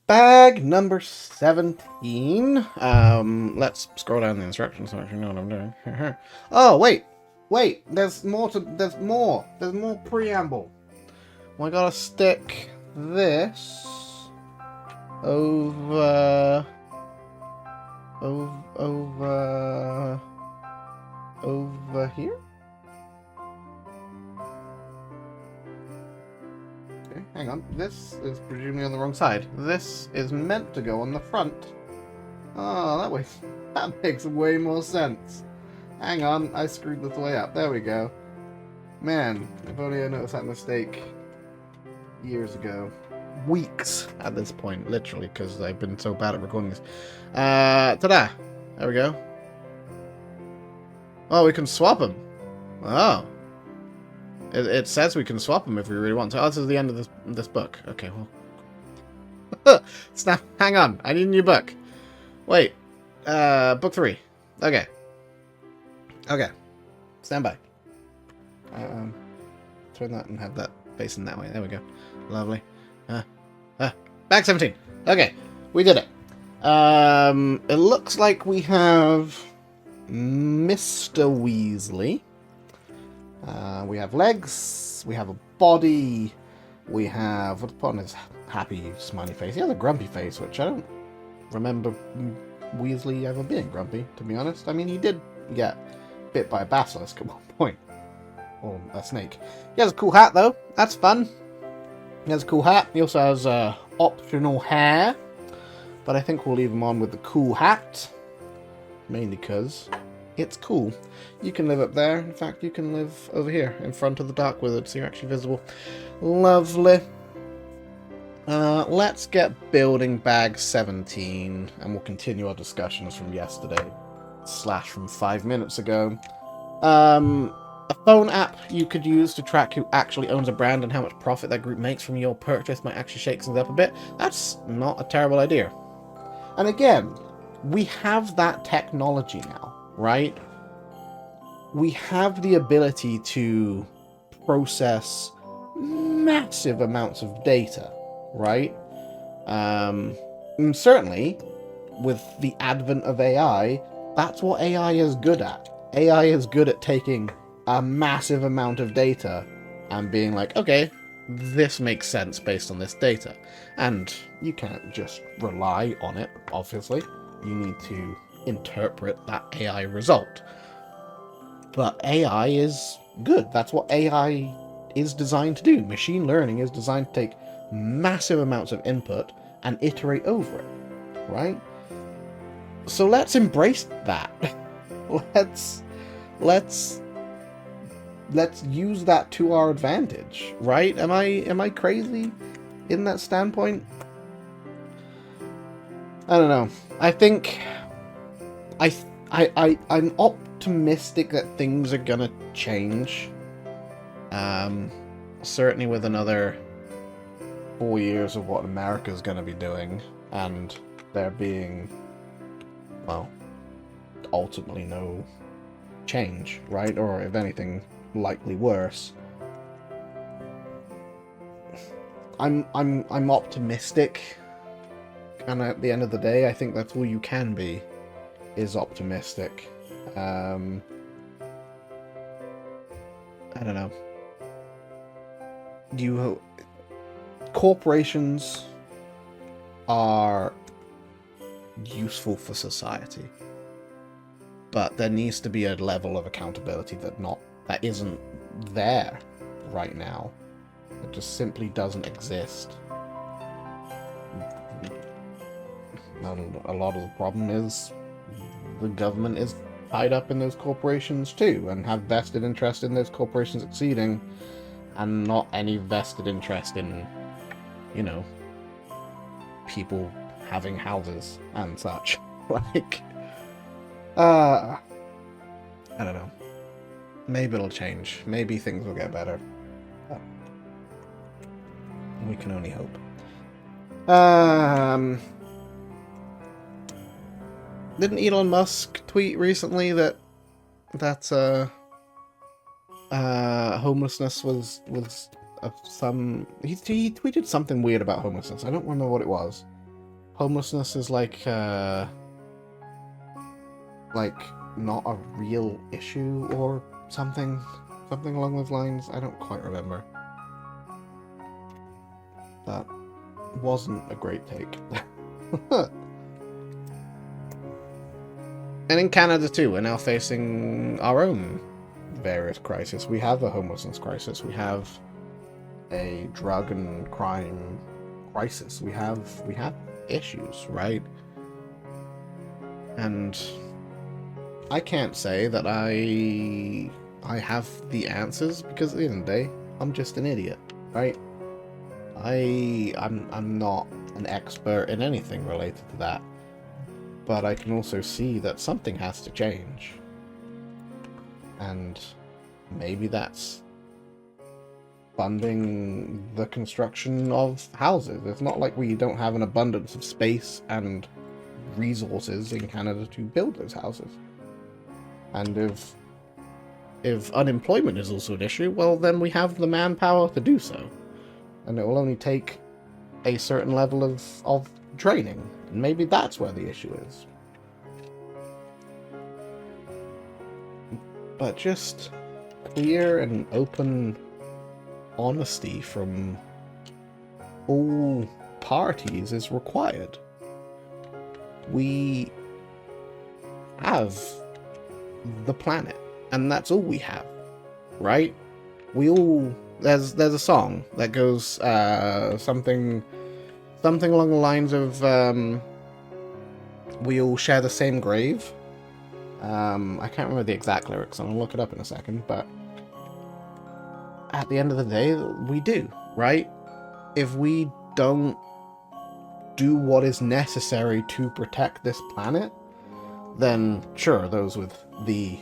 Bag number 17. Let's scroll down the instructions so I actually know what I'm doing. Oh, wait. Wait, there's more. There's more preamble. Well, I gotta stick this over, over here? Okay, hang on. This is presumably on the wrong side. This is meant to go on the front. Oh, that makes way more sense. Hang on, I screwed this way up. There we go. Man, if only I noticed that mistake years ago. Weeks at this point, literally, because I've been so bad at recording this. Ta-da! There we go. Oh, we can swap them. Oh. It says we can swap them if we really want to. Oh, this is the end of this book. Okay, well. Snap, hang on. I need a new book. Wait. Book 3. Okay. Okay. Stand by. Turn that and have that facing that way. There we go. Lovely. Back 17. Okay. We did it. It looks like we have Mr. Weasley. We have legs, we have a body, we have, what's put on his happy smiley face? He has a grumpy face, which I don't remember Weasley ever being grumpy, to be honest. I mean, he did get bit by a basilisk at one point, or a snake. He has a cool hat, though. That's fun. He has a cool hat. He also has optional hair, but I think we'll leave him on with the cool hat, mainly because it's cool. You can live up there. In fact, you can live over here in front of the Dark Wizard, so you're actually visible. Lovely. Let's get building bag 17, and we'll continue our discussions from yesterday, / from 5 minutes ago. A phone app you could use to track who actually owns a brand and how much profit that group makes from your purchase might actually shake things up a bit. That's not a terrible idea. And again, we have that technology now. Right? We have the ability to process massive amounts of data, right? And certainly, with the advent of AI, that's what AI is good at. AI is good at taking a massive amount of data and being like, okay, this makes sense based on this data. And you can't just rely on it, obviously. You need to interpret that AI result. But AI is good. That's what AI is designed to do. Machine learning is designed to take massive amounts of input and iterate over it, right? So let's embrace that. let's use that to our advantage, right? Am I crazy in that standpoint? I don't know. I think I'm optimistic that things are gonna change. Certainly with another 4 years of what America's gonna be doing, and there being, well, ultimately no change, right? Or if anything, likely worse. I'm optimistic, and at the end of the day, I think that's all you can be, is optimistic. I don't know. Corporations are useful for society, but there needs to be a level of accountability that isn't there right now. It just simply doesn't exist. A lot of the problem is the government is tied up in those corporations too, and have vested interest in those corporations succeeding, and not any vested interest in, people having houses and such. Like, I don't know. Maybe it'll change. Maybe things will get better. We can only hope. Didn't Elon Musk tweet recently that homelessness was some... He tweeted something weird about homelessness. I don't remember what it was. homelessness is like not a real issue or something along those lines. I don't quite remember. That wasn't a great take. And in Canada too, we're now facing our own various crises. We have a homelessness crisis. We have a drug and crime crisis. We have issues, right? And I can't say that I have the answers, because at the end of the day, I'm just an idiot, right? I'm not an expert in anything related to that. But I can also see that something has to change. And maybe that's funding the construction of houses. It's not like we don't have an abundance of space and resources in Canada to build those houses. And if unemployment is also an issue, well, then we have the manpower to do so. And it will only take a certain level of training. And maybe that's where the issue is. But just clear and open honesty from all parties is required. We have the planet, and that's all we have, right? We all... There's a song that goes something along the lines of we all share the same grave. I can't remember the exact lyrics. I'm gonna look it up in a second, but at the end of the day, we do, right? If we don't do what is necessary to protect this planet, then sure, those with the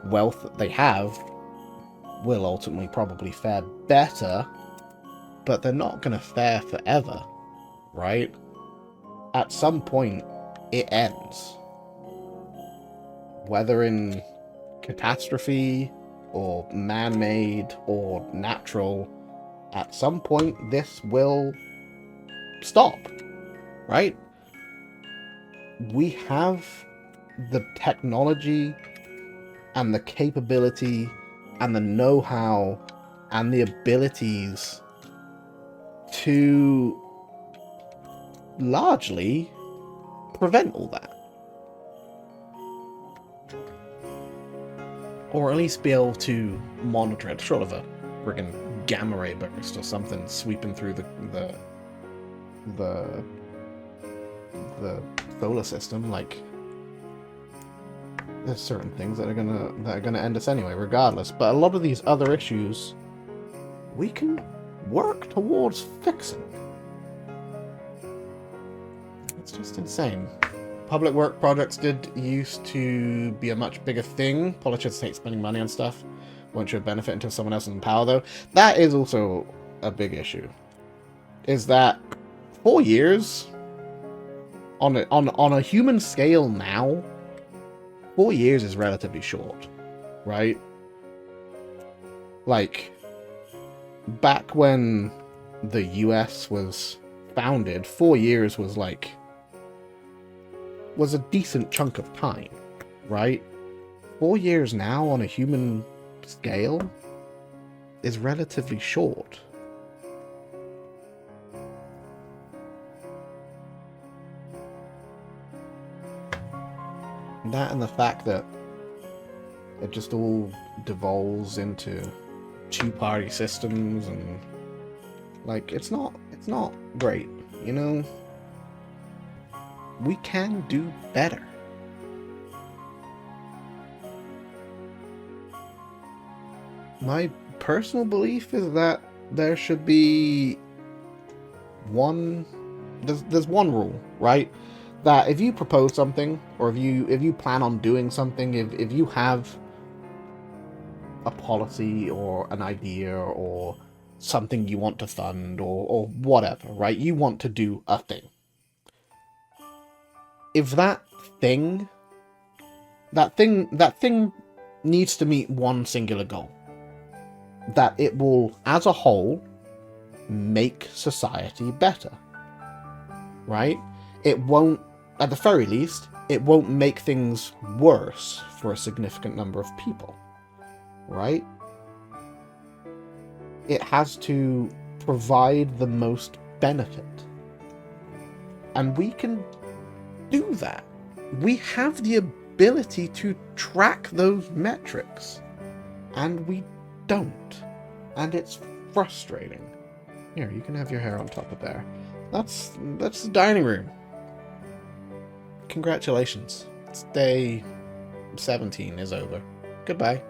wealth that they have will ultimately probably fare better, but they're not going to fare forever, right? At some point, it ends. Whether in catastrophe, or man-made, or natural, at some point this will stop, right? We have the technology and the capability and the know-how and the abilities to largely prevent all that. Or at least be able to monitor it, short of a friggin' gamma ray burst or something sweeping through the solar system. Like, there's certain things that are gonna end us anyway, regardless. But a lot of these other issues, we can work towards fixing. It's just insane. Public work projects did used to be a much bigger thing. Politicians hate spending money on stuff. Won't show benefit until someone else is in power, though. That is also a big issue. Is that 4 years on a human scale now? 4 years is relatively short, right? Like, back when the US was founded, 4 years was a decent chunk of time, right? 4 years now on a human scale is relatively short. That and the fact that it just all devolves into two-party systems, and like it's not great, you know? We can do better. My personal belief is that there should be there's one rule, right? That if you propose something, or if you plan on doing something, if you have a policy or an idea or something you want to fund or whatever, right? You want to do a thing. If that thing needs to meet one singular goal, that it will, as a whole, make society better, right? it won't, at the very least, it won't make things worse for a significant number of people, right? It has to provide the most benefit. And we can do that. We have the ability to track those metrics, and we don't. And it's frustrating. Here, you can have your hair on top of there. That's the dining room. Congratulations. Day 17 is over. Goodbye.